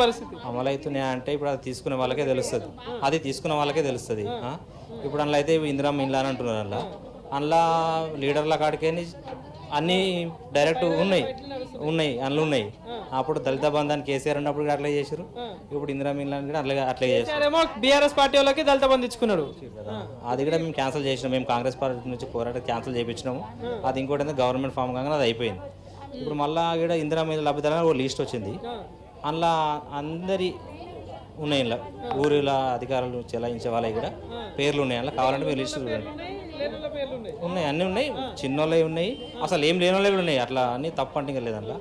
పరిస్థితి అమలు అవుతున్నాయా అంటే ఇప్పుడు అది తీసుకునే వాళ్ళకే తెలుస్తుంది, అది తీసుకున్న వాళ్ళకే తెలుస్తుంది. ఇప్పుడు అందులో అయితే ఇందిరమ్మ ఇల్లు అని అంటున్నారు, అందులో లీడర్ల కాడికే అన్నీ డైరెక్ట్ ఉన్నాయి అందులో ఉన్నాయి. అప్పుడు దళిత బంధాన్ని కేసీఆర్ ఉన్నప్పుడు కూడా అట్లా చేశారు, ఇప్పుడు ఇందిరమ్మ ఇల్లు అని కూడా అట్లా చేశారు. బీఆర్ఎస్ పార్టీ వాళ్ళకి దళిత బంధు ఇచ్చుకున్నాడు, అది కూడా మేము క్యాన్సిల్ చేసినాం. మేము కాంగ్రెస్ పార్టీ నుంచి పోరాటం క్యాన్సిల్ చేయించినాము. అది ఇంకోటి గవర్నమెంట్ ఫామ్ కాగానే అది అయిపోయింది. ఇప్పుడు మళ్ళీ కూడా ఇందిరమ్మ ఇల్లు లబ్ధిదారులు ఒక లిస్ట్ వచ్చింది, అందులో అందరి ఉన్నాయి, ఇలా ఊరిలో అధికారులు చెలాయించే వాళ్ళవి కూడా పేర్లు ఉన్నాయి. అందులో కావాలంటే మీరు లిస్ట్ చూడండి, ఉన్నాయి, అన్నీ ఉన్నాయి, చిన్నోళ్ళవి ఉన్నాయి, అసలు ఏం లేని వాళ్ళవి కూడా ఉన్నాయి. అట్లా అన్నీ తప్పు అంటే లేదు, అందులో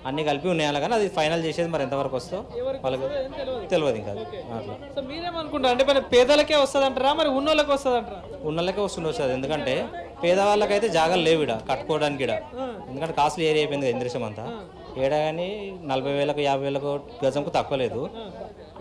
అన్నీ కలిపి ఉన్నాయి. అలా కానీ అది ఫైనల్ చేసేది మరి ఎంతవరకు వస్తుందో వాళ్ళకి తెలియదు. ఇంకా అట్లా మీరేమనుకుంటారు అంటే మరి పేదలకే వస్తుంది అంటారా, మరి ఉన్నోళ్ళకి వస్తుంది అంటారా? ఉన్నోళ్ళకే వస్తుంది, ఎందుకంటే పేదవాళ్ళకైతే జాగాలు లేవు ఇక్కడ కట్టుకోవడానికి. ఇక్కడ ఎందుకంటే కాస్ట్లీ ఏరియా అయిపోయింది ఇంద్రశం అంతా. ఏడా కానీ 40,000 50,000 గజంకు తక్కువ లేదు.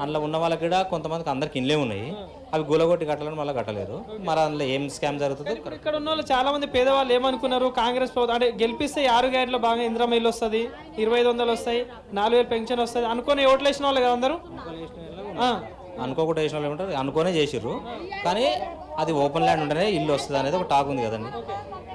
అందులో ఉన్న వాళ్ళకి కూడా కొంతమందికి అందరికి ఇండ్లే ఉన్నాయి, అవి గులగొట్టి కట్టాలని మళ్ళీ కట్టలేరు. మరి అందులో ఏం స్కామ్ జరుగుతుందో. ఇక్కడ ఉన్న వాళ్ళు చాలా మంది పేదవాళ్ళు ఏమనుకున్నారు, కాంగ్రెస్ ప్రభుత్వం అంటే గెలిపిస్తే 6 గ్యారెంటీలో బాగా ఇందిరమ్మ ఇల్లు వస్తుంది, 2500 వస్తాయి, 4,000 పెన్షన్ వస్తుంది అనుకుని ఓట్లు వేసిన వాళ్ళు కదా అందరూ. అనుకోకుండా వేసిన వాళ్ళు ఏమంటారు, అనుకోనే చేసిర్రు. కానీ అది ఓపెన్ ల్యాండ్ ఉంటేనే ఇల్లు వస్తుంది అనేది ఒక టాక్ ఉంది కదండి,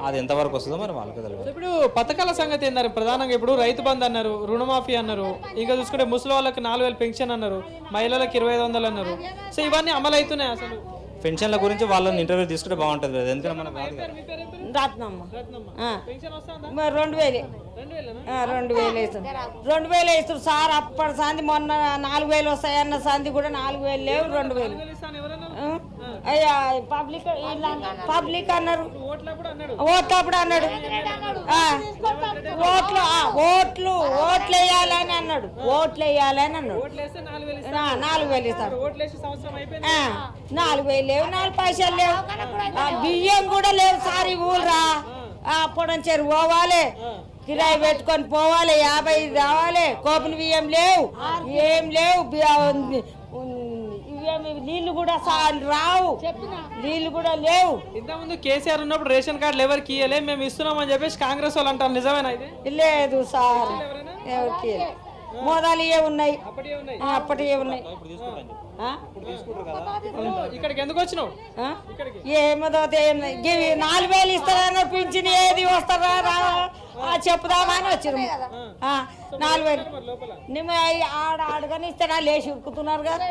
అది ఎంతవరకు వస్తుందో మరి వాళ్ళకి తెలియదు. ఇప్పుడు పథకాల సంగతి ఏంటంటే ప్రధానంగా ఇప్పుడు రైతు బంధు అన్నారు, రుణమాఫీ అన్నారు, ఇంకా చూసుకుంటే ముసలి వాళ్ళకి 4,000 పెన్షన్ అన్నారు, మహిళలకు 2,500 అన్నారు. సో ఇవన్నీ అమలు అవుతున్నాయి. అసలు పెన్షన్ల గురించి వాళ్ళని ఇంటర్వ్యూ తీసుకుంటే బాగుంటుంది, ఎందుకంటే మనకు రత్నమ్మ 2,000 2,000 ఇస్తారు సార్. అప్పటి సంది మొన్న 4,000 వస్తాయన్న సంది కూడా 4,000 లేవు, 2,000. అయ్యా పబ్లిక్ అన్నారు, ఓట్లప్పుడు అన్నాడు, ఓట్లు వేయాలని అన్నాడు, ఓట్లు వేయాలని అన్నాడు. 4,000 ఇస్తారు, 4,000 లేవు, 4 పైసలు లేవు, బియ్యం కూడా లేవు సార్. ఈ ఊళ్ళరా అప్పుడు చెరువు పోవాలి, కిరాయి పెట్టుకొని పోవాలి, 50 రావాలి, కోపులు బియ్యం లేవు, ఏం లేవు, నీళ్లు కూడా రావు, నీళ్లు కూడా లేవు. ఇంతకుముందు కేసీఆర్ ఉన్నప్పుడు రేషన్ కార్డులు ఎవరికి ఇయ్యలే, మేము ఇస్తున్నామని చెప్పేసి కాంగ్రెస్ వాళ్ళు అంటారు, నిజమేనా ఇది? లేదు సార్, ఎవరికి మోదాలు ఉన్నాయి, అప్పటివే ఉన్నాయి. ఇక్కడికి ఎందుకు వచ్చినావు? ఏమదో 4,000 ఇస్తారన్న పింఛన్ ఏది వస్తారా చెప్పుదామని వచ్చినాము. 4,000 ఆడగానే ఇస్తారా లేచి ఉరుకుతున్నారు కదా,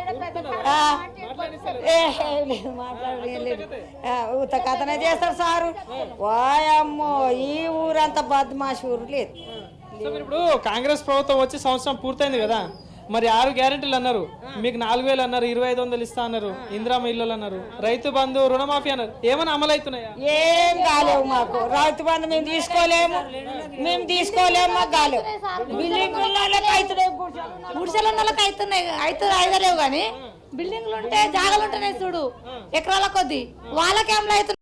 మాట్లాడలేదు, ఉత్త కథనే చేస్తారు సారు. వాయమ్మో ఈ ఊరంతా బద్మాషి ఊరు లేదు. ఇప్పుడు కాంగ్రెస్ ప్రభుత్వం వచ్చి సంవత్సరం పూర్తయింది కదా, మరి 6 గ్యారెంటీలు అన్నారు, మీకు 4,000 అన్నారు, 2,500 ఇస్తా అన్నారు, ఇందిరమ్మ ఇల్లు అన్నారు, రైతు బంధు రుణమాఫీ అన్నారు, ఏమైనా అమలు అవుతున్నాయా? ఏం కాలేవు మాకు. రైతు బంధు మేము తీసుకోలేము, మాకు కాలేవు. బిల్డింగ్లకి అవుతున్నాయి, గుడిసెల వాళ్ళకి అవుతలేవు, కానీ బిల్డింగ్లు ఉంటే జాగాలు ఉంటున్నాయి చూడు, ఎకరాల కొద్ది వాళ్ళకేం అవుతున్నాయి.